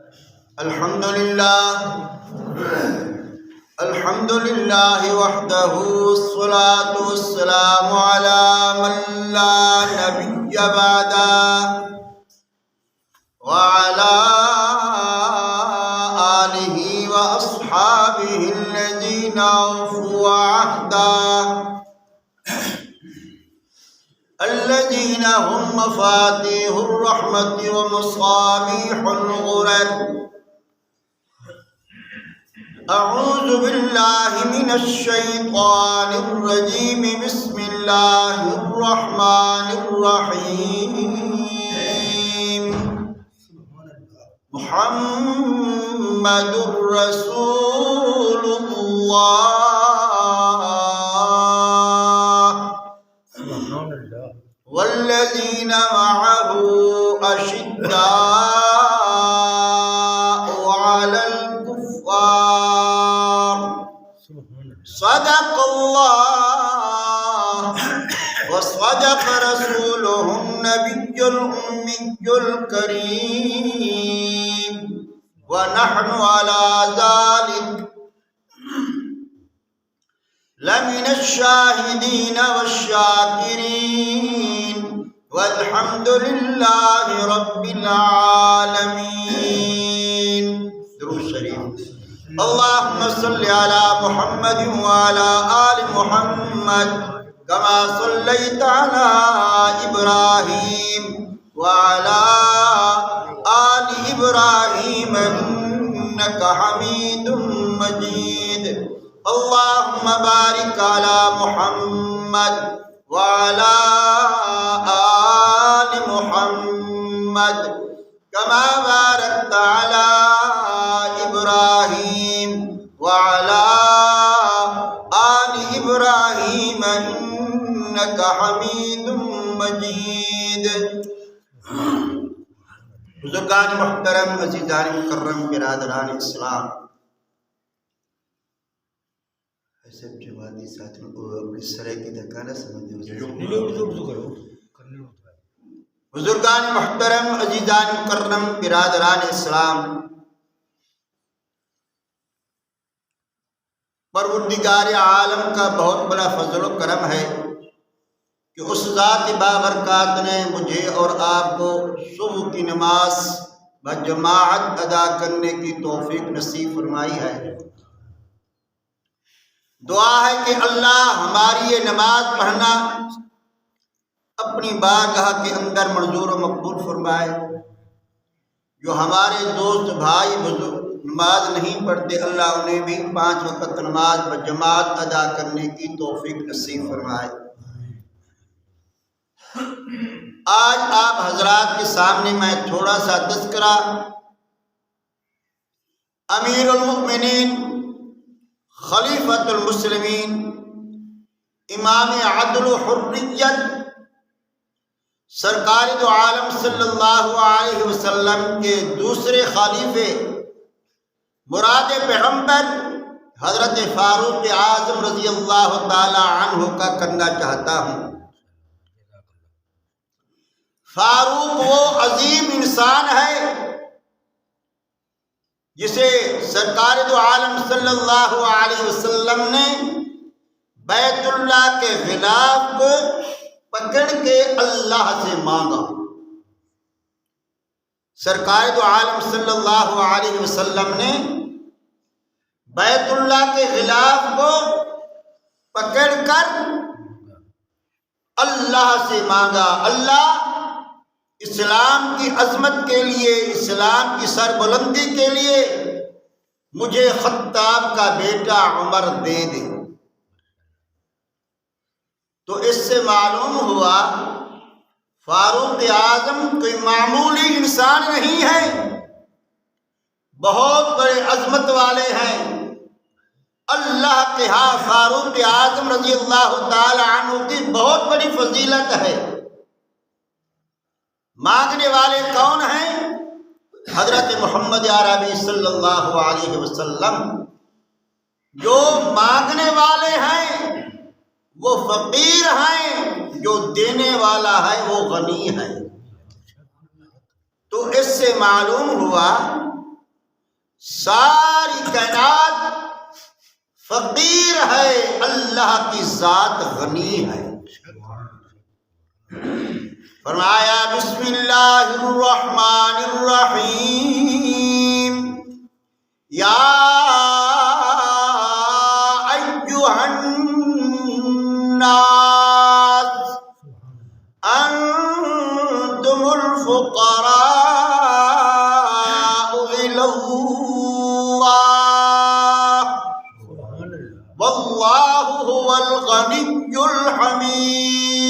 الحمد لله وحده والصلاة والسلام على من لا نبي بعده وعلى آله وأصحابه الذين أوفوا عهده الذين هم مفاتيح الرحمة ومصابيح الغرر. أعوذ بالله من الشيطان الرجيم. بسم الله الرحمن الرحيم. محمد رسول الله والذين معه أشداء على الكفار. صدق الله وصدق رسوله النبي الأمي الكريم ونحن على ذلك لمن الشاهدين والشاكرين والحمد لله رب العالمين. درود شریف. اللهم صل على محمد وعلى آل محمد كما صليت على إبراهيم وعلى آل إبراهيم إنك حميد مجيد. اللهم بارك على محمد وعلى آل محمد كما باركت على إبراهيم وعلى آل إبراهيم إنك حميد مجيد. بزرگان محترم، عزیزان مکرم، برادران اسلام، سب جماعتی ساتھیوں کو اپنی سرے کی دکانہ سمجھے. بزرگان محترم، عزیزان مکرم، برادران اسلام، پروردگار عالم کا بہت بڑا فضل و کرم ہے کہ اس ذات بابرکات نے مجھے اور آپ کو صبح کی نماز بجماعت ادا کرنے کی توفیق نصیب فرمائی ہے. دعا ہے کہ اللہ ہماری یہ نماز پڑھنا اپنی بارگاہ کے اندر منظور و مقبول فرمائے. جو ہمارے دوست بھائی بزرگ نماز نہیں پڑھتے، اللہ انہیں بھی 5 وقت نماز بجماعت ادا کرنے کی توفیق نصیب فرمائے. آج آپ حضرات کے سامنے میں تھوڑا سا تذکرہ امیر المؤمنین، خلیفۃ المسلمین، امام عدل و حریت، سرکار دو عالم صلی اللہ علیہ وسلم کے دوسرے خلیفے مراد پیغمبر حضرت فاروق اعظم رضی اللہ تعالی عنہ کا کرنا چاہتا ہوں. فاروق وہ عظیم انسان ہے جسے سرکار دو عالم صلی اللہ علیہ وسلم نے بیت اللہ کے غلاف کو پکڑ کے اللہ سے مانگا. سرکار دو عالم صلی اللہ علیہ وسلم نے بیت اللہ کے غلاف کو پکڑ کر اللہ سے مانگا، اللہ اسلام کی عظمت کے لیے، اسلام کی سربلندی کے لیے مجھے خطاب کا بیٹا عمر دے دے. تو اس سے معلوم ہوا فاروق اعظم کوئی معمولی انسان نہیں ہے، بہت بڑے عظمت والے ہیں. اللہ کے ہاں فاروق اعظم رضی اللہ تعالی عنہ کی بہت بڑی فضیلت ہے. مانگنے والے کون ہیں؟ حضرت محمد عربی صلی اللہ علیہ وسلم. جو مانگنے والے ہیں وہ فقیر ہیں، جو دینے والا ہے وہ غنی ہے. تو اس سے معلوم ہوا ساری کائنات فقیر ہے، اللہ کی ذات غنی ہے۔ فرمایا بسم اللہ الرحمن الرحیم، یا ایھا الناس انتم الفقراء الی اللہ واللہ هو الغنی الحمید۔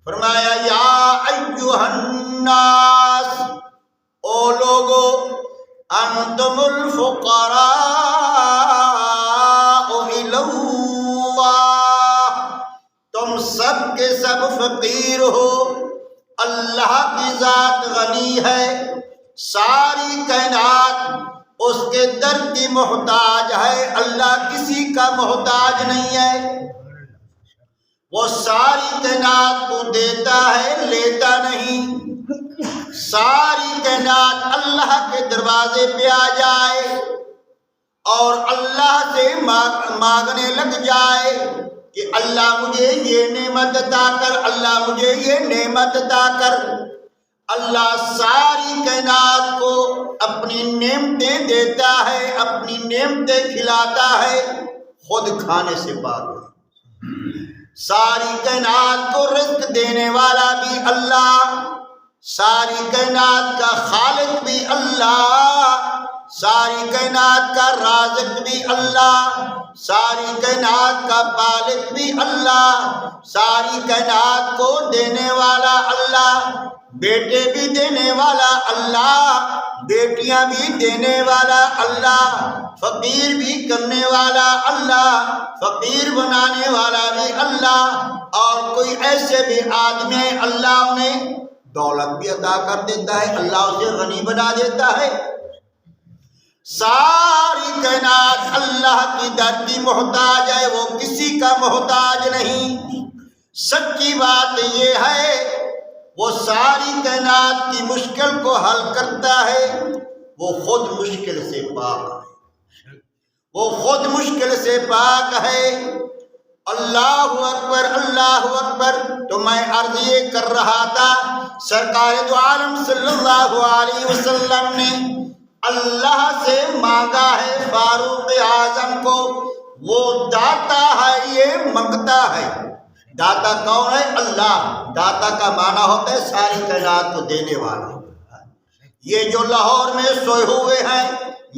فرمایا یا ایھا الناس، او لوگو، انتم الفقراء الی اللہ، تم سب کے سب فقیر ہو، اللہ کی ذات غنی ہے، ساری کائنات اس کے در کی محتاج ہے، اللہ کسی کا محتاج نہیں ہے، وہ ساری کائنات کو دیتا ہے، لیتا نہیں۔ ساری کائنات اللہ کے دروازے پہ آ جائے اور اللہ سے مانگنے لگ جائے کہ اللہ مجھے یہ نعمت عطا کر، اللہ مجھے یہ نعمت عطا کر، اللہ ساری کائنات کو اپنی نعمتیں دیتا ہے، اپنی نعمتیں کھلاتا ہے، خود کھانے سے پاک ہے۔ ساری کائنات کو رزق دینے والا بھی اللہ، ساری کائنات کا خالق بھی اللہ، ساری کائنات کا رازق بھی اللہ، ساری کائنات کا پالک بھی اللہ، ساری کائنات کو دینے والا اللہ، بیٹے بھی دینے والا اللہ، بیٹیاں بھی دینے والا اللہ، فقیر بھی کرنے والا اللہ، فقیر بنانے والا بھی اللہ، اور کوئی ایسے بھی آدمی اللہ انہیں دولت بھی عطا کر دیتا ہے، اللہ اسے غنی بنا دیتا ہے۔ ساری کائنات اللہ کی در کی محتاج ہے، وہ کسی کا محتاج نہیں۔ سچی بات یہ ہے وہ ساری کائنات کی مشکل کو حل کرتا ہے، وہ خود مشکل سے پاک ہے، وہ خود مشکل سے پاک ہے۔ اللہ اکبر، اللہ اکبر۔ تو میں عرض یہ کر رہا تھا، سرکار دو عالم صلی اللہ علیہ وسلم نے اللہ سے مانگا ہے فاروق اعظم کو، وہ داتا ہے، یہ منگتا ہے۔ داتا کون ہے؟ اللہ۔ داتا کا معنی ہوتا ہے ساری کائنات کو دینے والا۔ یہ جو لاہور میں سوئے ہوئے ہیں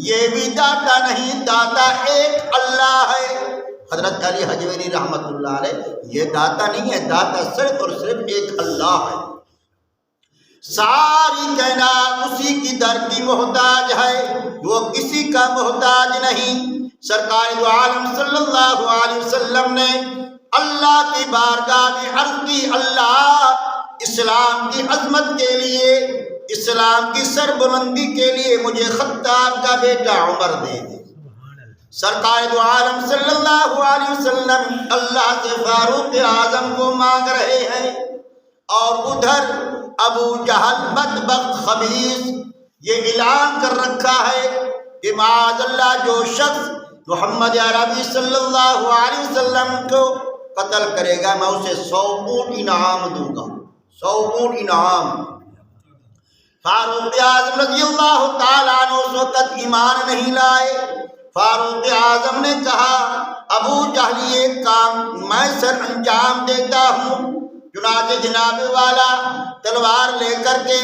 یہ بھی داتا نہیں، داتا ایک اللہ ہے۔ حضرت علی حجویری رحمۃ اللہ علیہ، یہ داتا نہیں ہے، داتا صرف اور صرف ایک اللہ ہے۔ ساری کائنات اسی کی در کی محتاج ہے، وہ کسی کا محتاج نہیں۔ سرکار دو عالم صلی اللہ علیہ وسلم نے اللہ کی بارگاہ میں عرض کی، اللہ اسلام کی عظمت کے لیے، اسلام کی سربلندی کے لیے مجھے خطاب کا بیٹا عمر دے دے۔ سرکار دو عالم صلی اللہ علیہ وسلم اللہ سے فاروق اعظم کو مانگ رہے ہیں، اور ادھر ابو جہل بدبخت خبیث یہ اعلان کر رکھا ہے کہ معاذ اللہ جو شخص محمد عربی صلی اللہ علیہ وسلم کو قتل کرے گا میں اسے 100 اونٹ انعام دوں گا، 100 اونٹ انعام۔ فاروق اعظم رضی اللہ تعالیٰ عنہ اس وقت ایمان نہیں لائے۔ فاروق اعظم نے کہا ابو جہل یہ کام میں سر انجام دیتا ہوں۔ چنانچہ جناب والا تلوار لے کر کے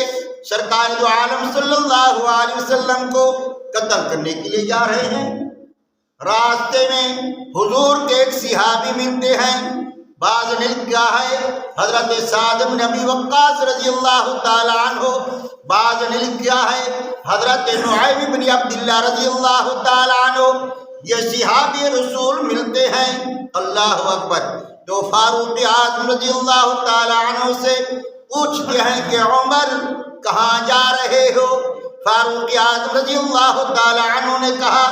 سرکار دو عالم صلی اللہ علیہ وسلم کو قتل کرنے کے لیے جا رہے ہیں۔ راستے میں حضور کے ایک صحابی ملتے ہیں، بعض نے کیا ہے حضرت سعد بن ابی وقاص رضی اللہ تعالی عنہ، بعض نے کیا ہے حضرت نعیم بن عبداللہ رضی اللہ تعالی عنہ۔ یہ صحابی رسول ملتے ہیں، اللہ اکبر۔ تو فاروق اعظم رضی اللہ تعالی عنہ سے پوچھتے ہیں کہ عمر کہاں جا رہے ہو؟ فاروق اعظم رضی اللہ تعالی عنہ نے کہا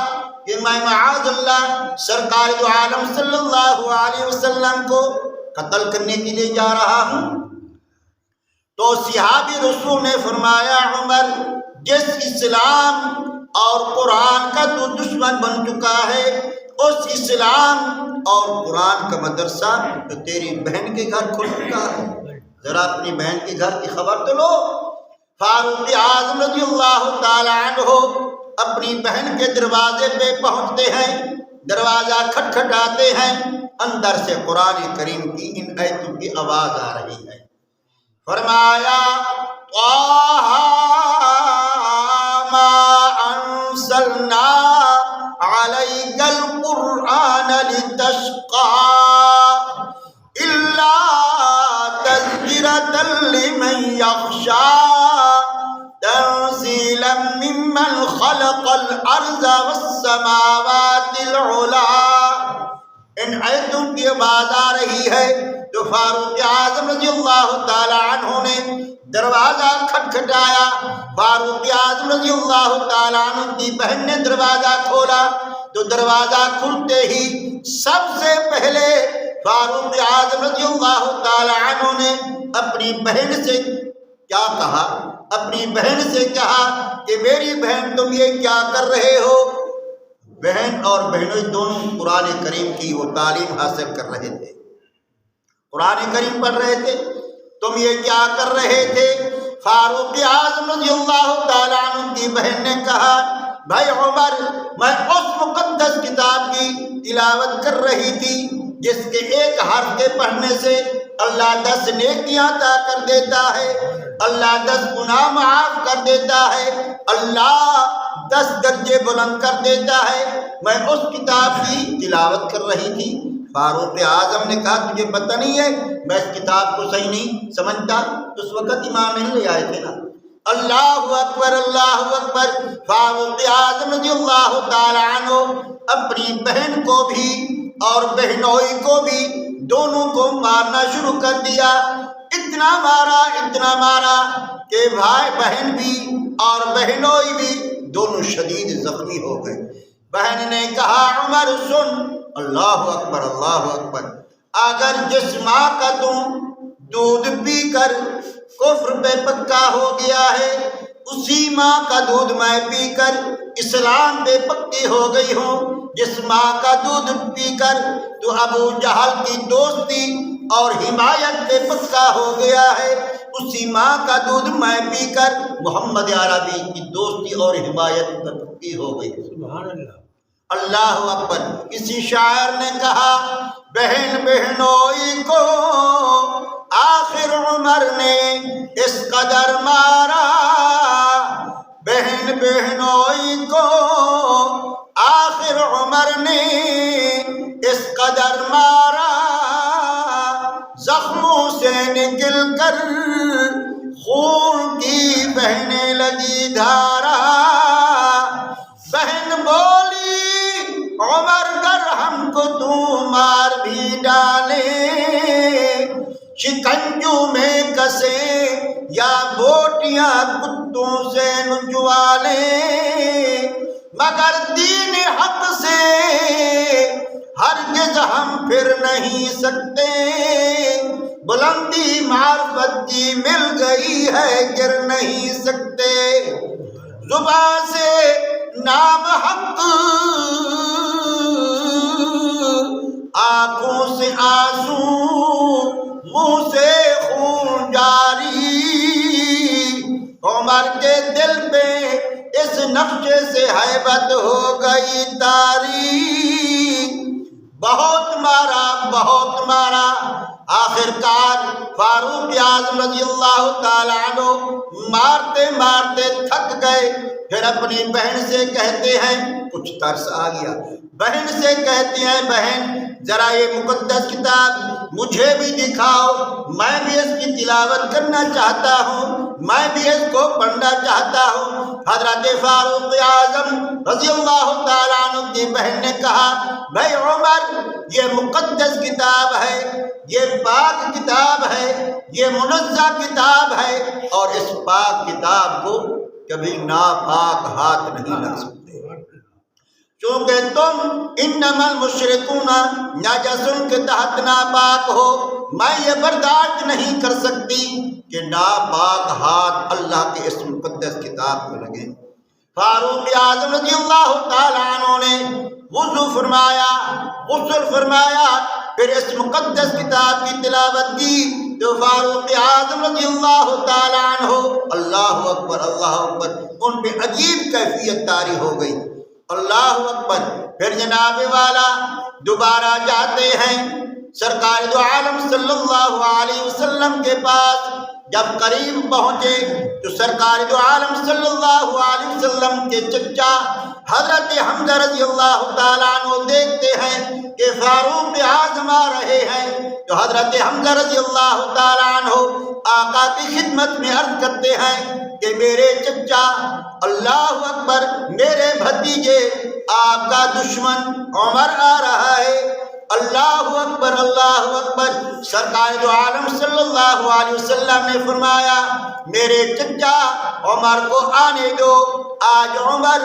کہ میں معاذ اللہ سرکار دو عالم صلی اللہ علیہ وسلم کو قتل کرنے کے لیے جا رہا ہوں۔ تو صحابی رسول نے فرمایا عمر جس اسلام اور قرآن کا تو دشمن بن چکا ہے اس اسلام اور قرآن کا مدرسہ تو تیری بہن کے گھر کھل چکا ہے، ذرا اپنی بہن کے گھر کی خبر تو لو۔ فاروق اعظم رضی اللہ تعالی عنہ اپنی بہن کے دروازے پہ پہنچتے ہیں، دروازہ کھٹکھٹاتے ہیں، اندر سے قرآن کریم کی ان آیتوں کی آواز آ رہی ہے۔ فرمایا طٰہٰ ما انزلنا علیک القرآن لتشقىٰ الا تذکرۃ لمن یخشىٰ تنزیلا ممن خلق الارض والسماوات العلیٰ۔ ان آیتوں کی آواز آ رہی ہے تو فاروق اعظم رضی اللہ تعالی عنہ نے دروازہ کھٹکھٹایا۔ فاروق اعظم رضی اللہ تعالی عنہ کی بہن نے دروازہ کھولا تو دروازہ کھلتے ہی سب سے پہلے فاروق اعظم رضی اللہ تعالی عنہ نے اپنی بہن سے کیا کہا؟ اپنی بہن سے کہا کہ میری بہن تم یہ کیا کر رہے ہو؟ بہن اور بہنوئی دونوں قرآن کریم کی وہ تعلیم حاصل کر رہے تھے، قرآن کریم پڑھ رہے تھے، تم یہ کیا کر رہے تھے؟ فاروق اعظم رضی اللہ تعالیٰ عنہ کی بہن نے کہا بھائی عمر میں اس مقدس کتاب کی تلاوت کر رہی تھی جس کے ایک حرف کے پڑھنے سے اللہ 10 نیکیاں عطا کر دیتا ہے، اللہ 10 گناہ معاف کر دیتا ہے، اللہ 10 درجے بلند کر دیتا ہے، میں اس کتاب کی تلاوت کر رہی تھی۔ فاروق اعظم نے کہا تجھے پتہ نہیں ہے میں اس کتاب کو صحیح نہیں سمجھتا؟ اس وقت امام نہیں لے آئے تھے نا۔ اللہ اکبر اللہ اکبر۔ فاروق اعظم رضی اللہ تعالی عنہ اپنی بہن کو بھی اور بہنوئی کو بھی دونوں کو مارنا شروع کر دیا، اتنا مارا کہ بھائی بہن بھی اور بہنوئی بھی دونوں شدید زخمی ہو گئے۔ بہن نے کہا عمر سن، اللہ اکبر اللہ اکبر، اگر جس ماں کا تم دودھ پی کر کفر پہ پکا ہو گیا ہے اسی ماں کا دودھ میں پی کر اسلام پہ پکی ہو گئی ہوں، جس ماں کا دودھ پی کر تو ابو جہل کی دوستی اور حمایت پہ پکا ہو گیا ہے اسی ماں کا دودھ میں پی کر محمد عربی کی دوستی اور حمایت پہ پکی ہو گئی۔ سبحان اللہ، اللہ اکبر۔ کسی شاعر نے کہا بہن بہنوئی کو آخر عمر نے اس قدر مارا، بہن بہنوئی کو آخر عمر نے اس قدر مارا، زخموں سے نکل کر خون کی بہنے لگی دھارا۔ بہن بولی عمر گر ہم کو تو مار بھی ڈالے، شکنجوں میں کسے یا بوٹیاں کتوں سے نچوالے، مگر دین حق سے ہرگز ہم پھر نہیں سکتے، بلندی معرفت کی مل گئی ہے گر نہیں سکتے، زبان سے نام حق آنکھوں سے آنسو منہ سے خون جاری، عمر کے دل پہ اس نقشے سے ہیبت ہو گئی تاری، بہت مارا، آخر کار فاروق اعظم رضی اللہ تعالی عنہ مارتے تھک گئے، پھر اپنی بہن سے کہتے ہیں، کچھ ترس آ گیا، بہن سے کہتے ہیں بہن ذرا یہ مقدس کتاب مجھے بھی دکھاؤ، میں بھی اس کی تلاوت کرنا چاہتا ہوں، میں بھی اس کو پڑھنا چاہتا ہوں۔ حضرت فاروق اعظم رضی اللہ تعالیٰ عنہ کی بہن نے کہا بھائی عمر یہ مقدس کتاب ہے، یہ پاک کتاب ہے، یہ منزہ کتاب ہے، اور اس پاک کتاب کو کبھی ناپاک ہاتھ نہیں لگ سکتے، چونکہ تم انما المشرکون نجس کے تحت ناپاک ہو، میں یہ برداشت نہیں کر سکتی کہ ناپاک ہاتھ اللہ کے اسم مقدس کتاب کو لگے۔ فاروق اعظم رضی اللہ تعالیٰ عنہ نے وضو فرمایا، غسل فرمایا، پھر اس مقدس کتاب کی تلاوت کی تو فاروق اعظم رضی اللہ تعالیٰ عنہ اللہ اکبر اللہ اکبر ان پہ عجیب کیفیت طاری ہو گئی۔ اللہ اکبر۔ پھر جناب والا دوبارہ جاتے ہیں سرکار دو عالم صلی اللہ علیہ وسلم کے پاس۔ جب قریب پہنچے تو سرکار دو عالم صلی اللہ علیہ وسلم کے چچا حضرت حمزہ رضی اللہ تعالیٰ عنہ دیکھتے ہیں کہ فاروق اعظم آ رہے ہیں تو حضرت حمزہ رضی اللہ تعالیٰ عنہ آقا کی خدمت میں عرض کرتے ہیں کہ میرے چچا، اللہ اکبر، میرے بھتیجے آپ کا دشمن عمر آ رہا ہے۔ اللہ اکبر اللہ اکبر۔ سرکار دو عالم صلی اللہ علیہ وسلم نے فرمایا میرے چچا عمر کو آنے دو، آج عمر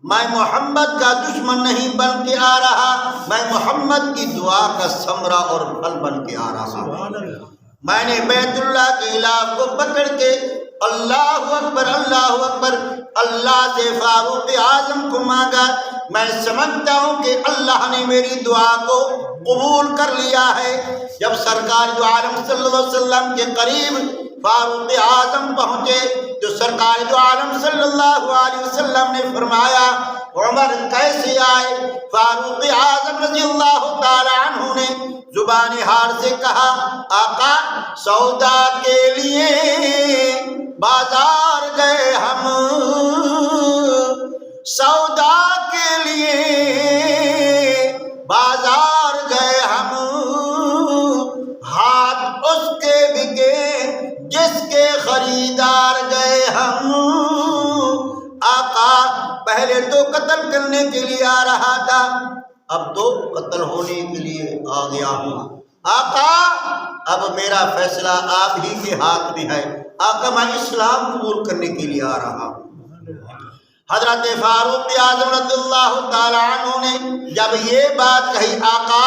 میں محمد کا دشمن نہیں بن کے آ رہا، میں محمد کی دعا کا ثمرہ اور پھل بن کے آ رہا۔ میں نے بیت اللہ کے غلاف کو پکڑ کے اللہ اکبر اللہ اکبر اللہ سے فاروق اعظم کو مانگا۔ میں سمجھتا ہوں کہ اللہ نے میری دعا کو قبول کر لیا ہے۔ جب سرکار دو عالم صلی اللہ علیہ وسلم کے قریب فاروق اعظم پہنچے تو سرکار دو عالم صلی اللہ علیہ وسلم نے فرمایا عمر کیسے آئے؟ فاروق اعظم رضی اللہ تعالی عنہ نے زبان حال سے کہا آقا سودا کے لیے بازار گئے ہم، سودا کے لیے بازار گئے ہم، ہاتھ اس کے بکے جس کے خریدار گئے ہم۔ آقا پہلے تو قتل کرنے کے لیے آ رہا تھا، اب تو قتل ہونے کے لیے آ گیا ہوں۔ آقا اب میرا فیصلہ آپ ہی کے ہاتھ میں ہے، آقا میں اسلام قبول کرنے کے لیے آ رہا ہوں۔ حضرت فاروق اعظم رضی اللہ تعالی عنہ نے جب یہ بات کہی آقا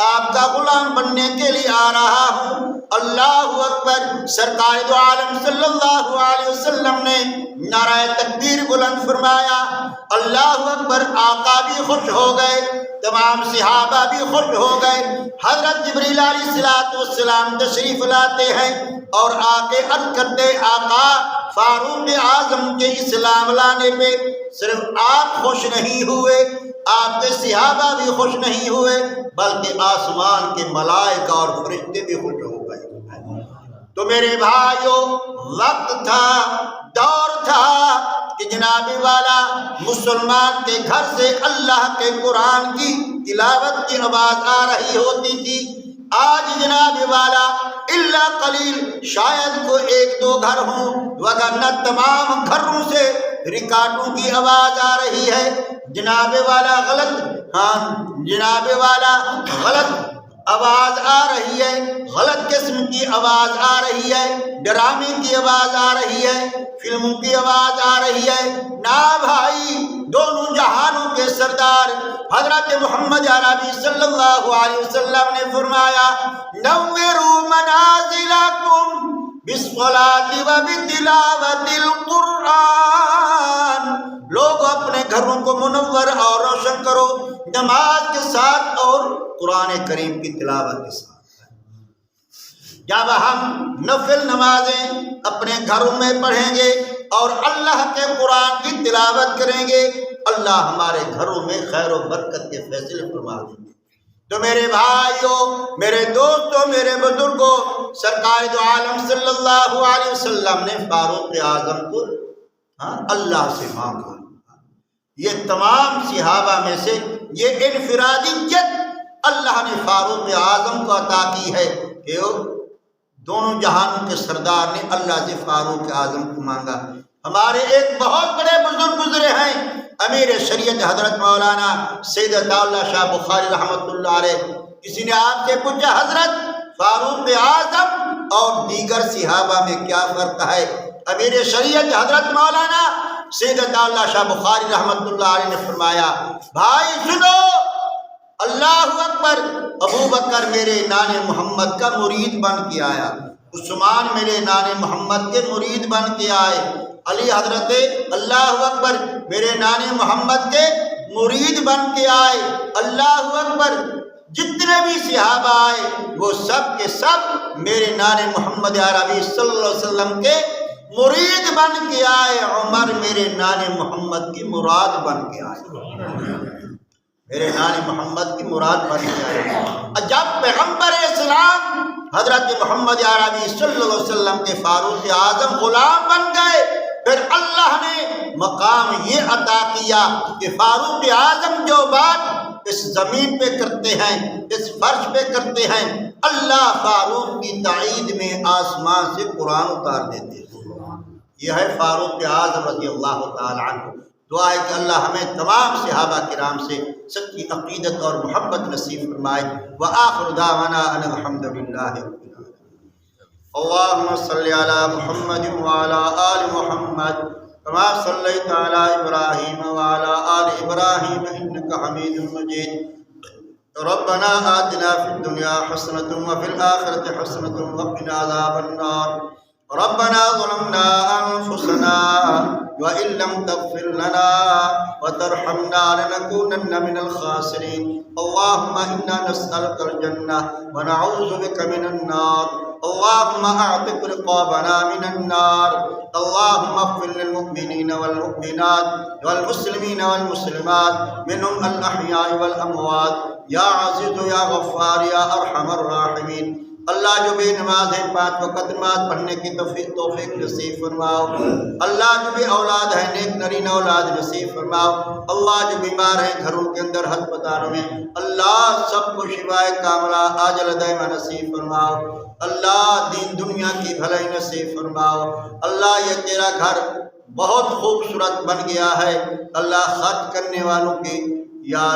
آپ کا غلام بننے کے لیے آ رہا ہوں، اللہ اکبر، سرکار دو عالم صلی اللہ علیہ وسلم نے نعرہ تکبیر بلند فرمایا، اللہ اکبر۔ آقا بھی خوش ہو گئے، تمام صحابہ بھی خوش ہو گئے۔ حضرت جبریل علیہ السلام تشریف لاتے ہیں اور آ کے عرض کرتے آقا فاروق اعظم کے اسلام لانے پہ صرف آپ خوش نہیں ہوئے، آپ کے صحابہ بھی خوش نہیں ہوئے، بلکہ آسمان کے ملائکہ اور فرشتے بھی خوش ہو گئے۔ تو میرے بھائیوں وقت تھا، دور تھا کہ جناب والا مسلمان کے گھر سے اللہ کے قرآن کی تلاوت کی آواز آ رہی ہوتی تھی۔ آج جناب والا الا قلیل شاید کو ایک دو گھر ہوں، وگرنہ تمام گھروں سے ریکارڈوں کی آواز آ رہی ہے۔ جناب والا جناب والا غلط آواز آ رہی ہے، غلط قسم کی آواز آ رہی ہے، ڈرامے کی آواز آ رہی ہے، فلموں کی آواز آ رہی ہے۔ نا بھائی، دونوں جہانوں کے سردار حضرت محمد عربی صلی اللہ علیہ وسلم نے فرمایا نوّروا منازلکم بالصلاۃ وبتلاوۃ القرآن، لوگ اپنے گھروں کو منور اور روشن کرو نماز کے ساتھ اور قرآن کریم کی تلاوت کے ساتھ۔ جب ہم نفل نمازیں اپنے گھروں میں پڑھیں گے اور اللہ کے قرآن کی تلاوت کریں گے، اللہ ہمارے گھروں میں خیر و برکت کے فیصلے فرما دیں گے۔ تو میرے بھائیوں، میرے دوستوں، میرے بزرگوں، سرکار دو عالم صلی اللہ علیہ وسلم نے فاروق اعظم کو اللہ سے مانگا۔ یہ تمام صحابہ میں سے یہ انفرادیت اللہ نے فاروق اعظم کو عطا کی ہے کہ دونوں جہانوں کے سردار نے اللہ سے فاروق اعظم کو مانگا۔ ہمارے ایک بہت بڑے بزرگ گزرے ہیں، امیر شریعت حضرت مولانا سید عطا اللہ شاہ بخاری رحمۃ اللہ علیہ۔ کسی نے آپ سے پوچھا حضرت فاروق اعظم اور دیگر صحابہ میں کیا فرق ہے؟ امیر شریعت حضرت مولانا سید عطا اللہ شاہ بخاری رحمۃ اللہ علیہ نے فرمایا بھائی سنو، اللہ اکبر، ابو بکر میرے نان محمد کا مرید بن کے آیا، عثمان میرے نان محمد کے مرید بن کے آئے، علی حضرت اللہ اکبر میرے نان محمد کے مرید بن کے آئے، اللہ اکبر جتنے بھی صحابہ آئے وہ سب کے سب میرے نان محمد عربی صلی اللہ علیہ وسلم کے مرید بن کے آئے، عمر میرے نان محمد کی مراد بن کے آئے، میرے نان محمد کی مراد بن کے آئے۔ جب پیغمبر اسلام حضرت محمد عربی صلی اللہ علیہ وسلم کے فاروق اعظم غلام بن گئے، پھر اللہ نے مقام یہ عطا کیا کہ فاروق اعظم جو بات اس زمین پہ کرتے ہیں، اس فرش پہ کرتے ہیں، اللہ فاروق کی تائید میں آسمان سے قرآن اتار دیتے ہیں۔ یہ ہے فاروق اعظم رضی اللہ تعالی عنہ۔ دعا ہے کہ اللہ ہمیں تمام صحابہ کرام سے سچی عقیدت اور محبت نصیب فرمائے۔ وآخر دعوانا ان الحمد للہ رب العالمین۔ اللہم صلی علی محمد وعلی آل محمد کما صلیت علی ابراہیم وعلی آل ابراہیم انک حمید مجید۔ ربنا آتنا فی الدنیا حسنۃ وفی الآخرۃ حسنۃ وقنا عذاب النار۔ ربنا ظلمنا أنفسنا وإن لم تغفر لنا وترحمنا لنكونن من الخاسرين۔ اللهم إنا نسألك الجنة ونعوذ بك من النار۔ اللهم أعتق رقابنا من النار۔ اللهم اغفر للمؤمنين والمؤمنات والمسلمين والمسلمات منهم الأحياء والأموات يا عزيز يا غفار يا أرحم الراحمين۔ اللہ جو بے نماز ہے 5 وقت نماز پڑھنے کی توفیق نصیب فرماؤ۔ اللہ جو بھی اولاد ہے نیک نرین اولاد نصیب فرماؤ۔ اللہ جو بیمار ہیں گھروں کے اندر ہسپتالوں میں، اللہ سب کو شفائے کاملہ عاجل دائمہ نصیب فرماؤ۔ اللہ دین دنیا کی بھلائی نصیب فرماؤ۔ اللہ یہ تیرا گھر بہت خوبصورت بن گیا ہے، اللہ خرچ کرنے والوں کی یا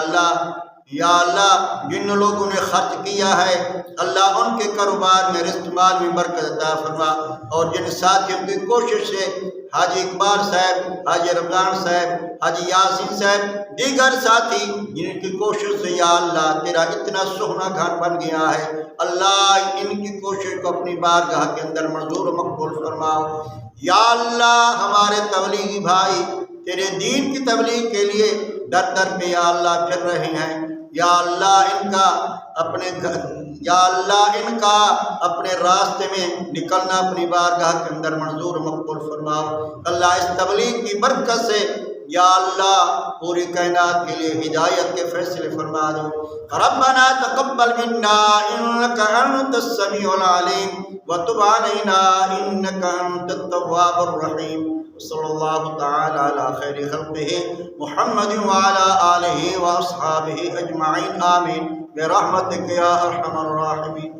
اللہ جن لوگوں نے خرچ کیا ہے اللہ ان کے کاروبار میں رزق مال میں برکت عطا فرما، اور جن ساتھیوں کی کوشش سے حاجی اقبال صاحب، حاجی رمضان صاحب، حاجی یاسین صاحب، دیگر ساتھی جن کی کوشش سے یا اللہ تیرا اتنا سہنا گھر بن گیا ہے، اللہ ان کی کوشش کو اپنی بارگاہ کے اندر منظور و مقبول فرماؤ۔ یا اللہ ہمارے تبلیغی بھائی تیرے دین کی تبلیغ کے لیے در در پہ یا اللہ پھر رہے ہیں، یا اللہ ان کا اپنے راستے میں نکلنا اپنی بارگاہ کے اندر منظور مقبول فرماؤ۔ اللہ اس تبلیغ کی برکت سے یا اللہ پوری کائنات کے لیے ہدایت کے فیصلے فرما دو۔ ربنا تقبل منا انک انت السمیع العلیم وتب علینا انک انت التواب الرحیم۔ صلی اللہ تعالی علی خیر خلقہ محمد وعلی آلہ واصحابہ اجمعین آمین برحمتک یا ارحم الراحمین۔